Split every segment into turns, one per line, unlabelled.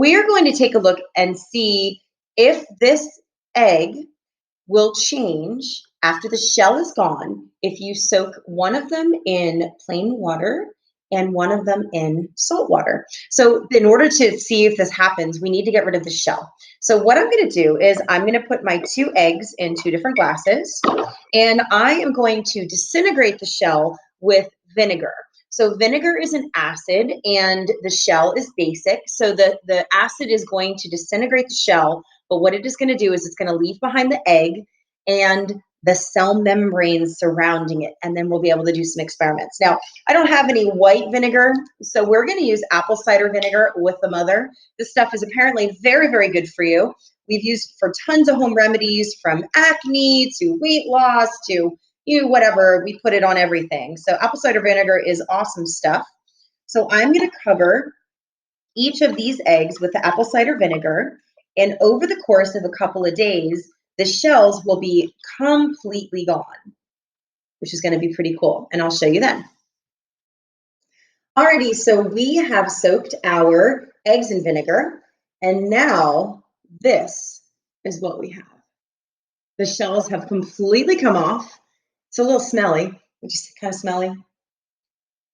we are going to take a look and see if this egg will change after the shell is gone if you soak one of them in plain water and one of them in salt water. So in order to see if this happens, we need to get rid of the shell. So what I'm going to do is I'm going to put my 2 eggs in 2 different glasses, and I am going to disintegrate the shell with vinegar. So vinegar is an acid and the shell is basic. So the acid is going to disintegrate the shell, but what it is going to do is it's going to leave behind the egg and the cell membranes surrounding it, and then we'll be able to do some experiments. Now, I don't have any white vinegar, so we're going to use apple cider vinegar with the mother. This stuff is apparently very, very good for you. We've used it for tons of home remedies, from acne to weight loss to whatever. We put it on everything. So apple cider vinegar is awesome stuff. So I'm going to cover each of these eggs with the apple cider vinegar, and over the course of a couple of days, the shells will be completely gone, which is going to be pretty cool. And I'll show you then. Alrighty, so we have soaked our eggs in vinegar, and now this is what we have. The shells have completely come off. It's a little smelly. Would you say kind of smelly?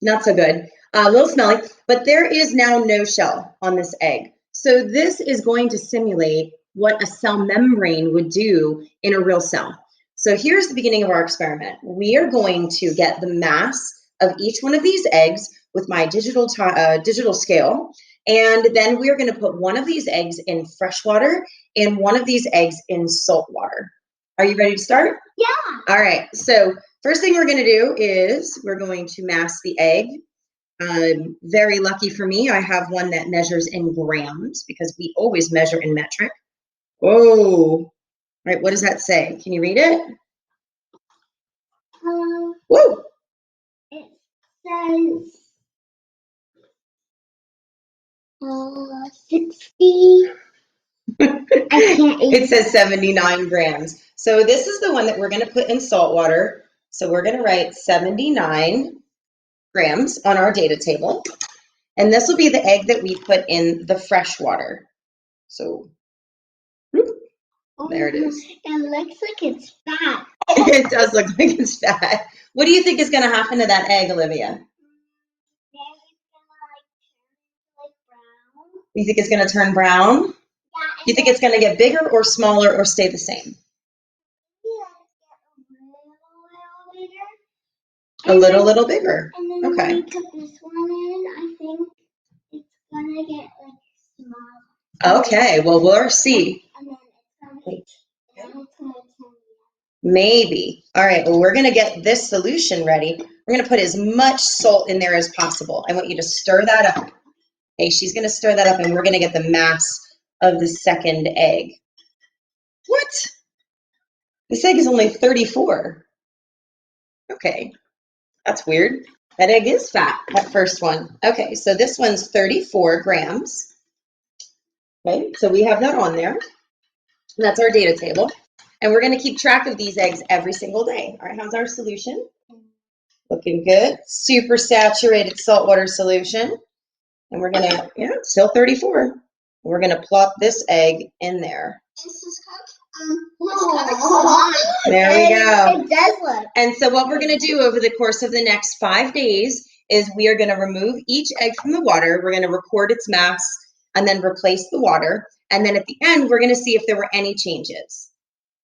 Not so good. A little smelly, but there is now no shell on this egg. So this is going to simulate what a cell membrane would do in a real cell. So here's the beginning of our experiment. We are going to get the mass of each one of these eggs with my digital scale, and then we are going to put one of these eggs in fresh water and one of these eggs in salt water. Are you ready to start?
Yeah.
All right, so first thing we're going to do is we're going to mass the egg. Very lucky for me, I have one that measures in grams because we always measure in metric. Oh, right. What does that say? Can you read it? Woo!
It says 60. I can't
It says 79 grams. So this is the one that we're going to put in salt water. So we're going to write 79 grams on our data table. And this will be the egg that we put in the fresh water. So there it is.
It looks like it's fat.
It does look like it's fat. What do you think is going to happen to that egg, Olivia? You think it's going to turn brown?
Yeah.
You think it's going to get bigger or smaller or stay the same? A little bigger.
And then
Okay.
when you put this one in, I think it's going to get like smaller.
Okay, well, we'll see.
And then it's going to
Maybe. All right, well, we're going to get this solution ready. We're going to put as much salt in there as possible. I want you to stir that up. Okay, she's going to stir that up, and we're going to get the mass of the second egg. What? This egg is only 34. Okay, that's weird. That egg is fat, that first one. Okay, so this one's 34 grams. Okay, so we have that on there. That's our data table. And we're going to keep track of these eggs every single day. All right, how's our solution? Looking good. Super saturated saltwater solution. And we're going to, yeah, still 34. We're going to plop this egg in there. There we go.
It does look.
And so what we're going to do over the course of the next 5 days is we are going to remove each egg from the water. We're going to record its mass and then replace the water. And then at the end, we're going to see if there were any changes.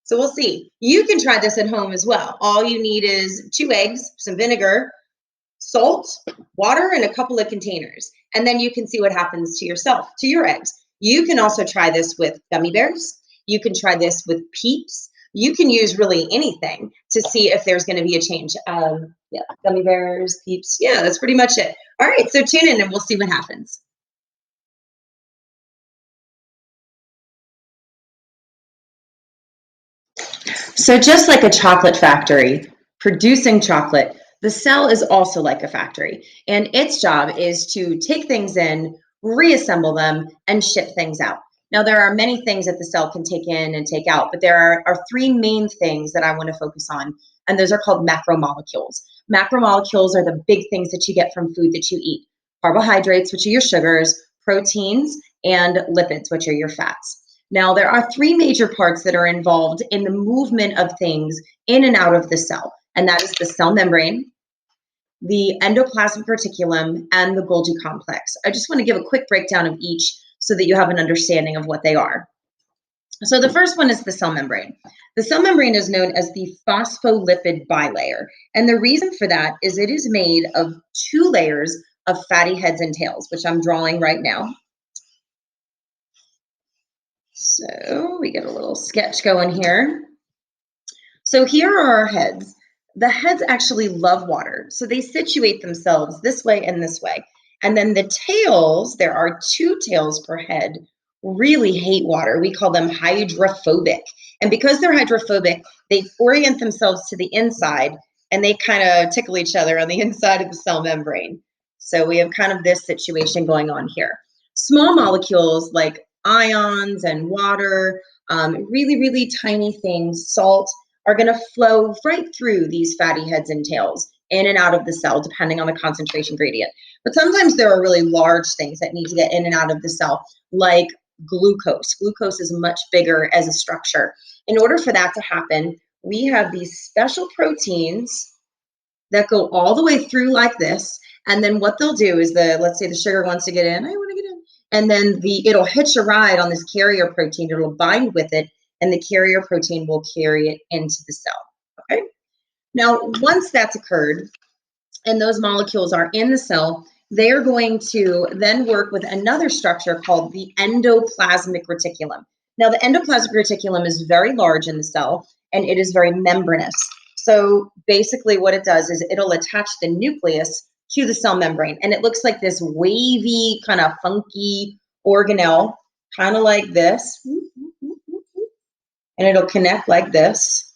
So we'll see. You can try this at home as well. All you need is 2 eggs, some vinegar, salt, water, and a couple of containers. And then you can see what happens to yourself, to your eggs. You can also try this with gummy bears. You can try this with Peeps. You can use really anything to see if there's going to be a change. Yeah, gummy bears, Peeps. Yeah, that's pretty much it. All right, so tune in and we'll see what happens. So just like a chocolate factory producing chocolate, the cell is also like a factory, and its job is to take things in, reassemble them, and ship things out. Now, there are many things that the cell can take in and take out, but there are 3 main things that I want to focus on, and those are called macromolecules. Macromolecules are the big things that you get from food that you eat. Carbohydrates, which are your sugars, proteins, and lipids, which are your fats. Now, there are three major parts that are involved in the movement of things in and out of the cell, and that is the cell membrane, the endoplasmic reticulum, and the Golgi complex. I just want to give a quick breakdown of each so that you have an understanding of what they are. So the first one is the cell membrane. The cell membrane is known as the phospholipid bilayer, and the reason for that is it is made of two layers of fatty heads and tails, which I'm drawing right now. So we get a little sketch going here. So here are our heads. The heads actually love water, so they situate themselves this way and this way. And then the tails, there are two tails per head, really hate water. We call them hydrophobic. And because they're hydrophobic, they orient themselves to the inside and they kind of tickle each other on the inside of the cell membrane. So we have kind of this situation going on here. Small molecules like ions and water, really, really tiny things, salt, are going to flow right through these fatty heads and tails in and out of the cell, depending on the concentration gradient. But sometimes there are really large things that need to get in and out of the cell, like glucose. Glucose is much bigger as a structure. In order for that to happen, we have these special proteins that go all the way through like this. And then what they'll do is let's say the sugar wants to get in, I want to get in. And then it'll hitch a ride on this carrier protein, it'll bind with it, and the carrier protein will carry it into the cell, okay? Now, once that's occurred and those molecules are in the cell, they are going to then work with another structure called the endoplasmic reticulum. Now, the endoplasmic reticulum is very large in the cell, and it is very membranous. So basically what it does is it'll attach the nucleus to the cell membrane, and it looks like this wavy, kind of funky organelle, kind of like this. And it'll connect like this,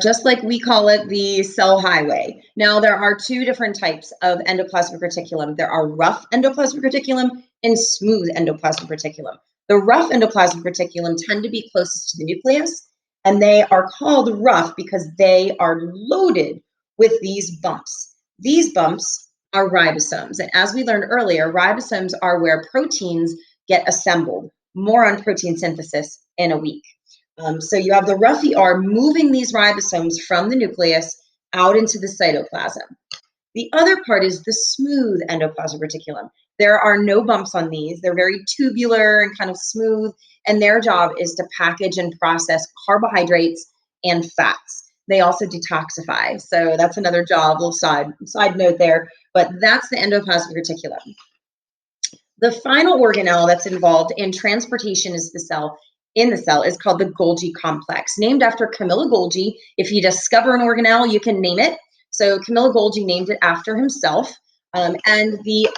just like we call it the cell highway. Now, there are two different types of endoplasmic reticulum. There are rough endoplasmic reticulum and smooth endoplasmic reticulum. The rough endoplasmic reticulum tend to be closest to the nucleus, and they are called rough because they are loaded with these bumps. These bumps are ribosomes, and as we learned earlier, ribosomes are where proteins get assembled. More on protein synthesis in a week. So you have the rough ER moving these ribosomes from the nucleus out into the cytoplasm. The other part is the smooth endoplasmic reticulum. There are no bumps on these. They're very tubular and kind of smooth, and their job is to package and process carbohydrates and fats. They also detoxify, so that's another job, little side note there, but that's the endoplasmic reticulum. The final organelle that's involved in transportation is in the cell is called the Golgi complex, named after Camilla Golgi. If you discover an organelle, you can name it. So Camilla Golgi named it after himself. And the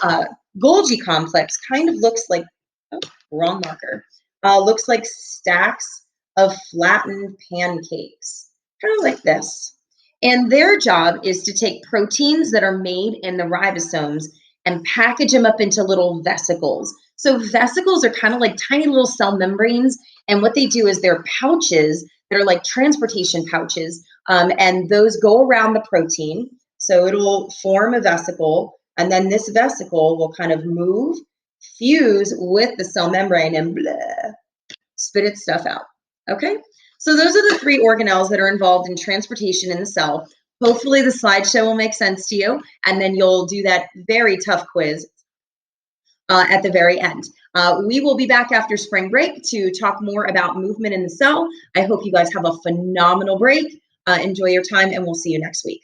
Golgi complex kind of looks like, oh, wrong marker, looks like stacks of flattened pancakes, kind of like this. And their job is to take proteins that are made in the ribosomes and package them up into little vesicles. So vesicles are kind of like tiny little cell membranes, and what they do is they're pouches that are like transportation pouches, and those go around the protein. So it'll form a vesicle, and then this vesicle will kind of move, fuse with the cell membrane, and blah, spit its stuff out. Okay? So those are the three organelles that are involved in transportation in the cell. Hopefully the slideshow will make sense to you, and then you'll do that very tough quiz at the very end. We will be back after spring break to talk more about movement in the cell. I hope you guys have a phenomenal break. Enjoy your time, and we'll see you next week.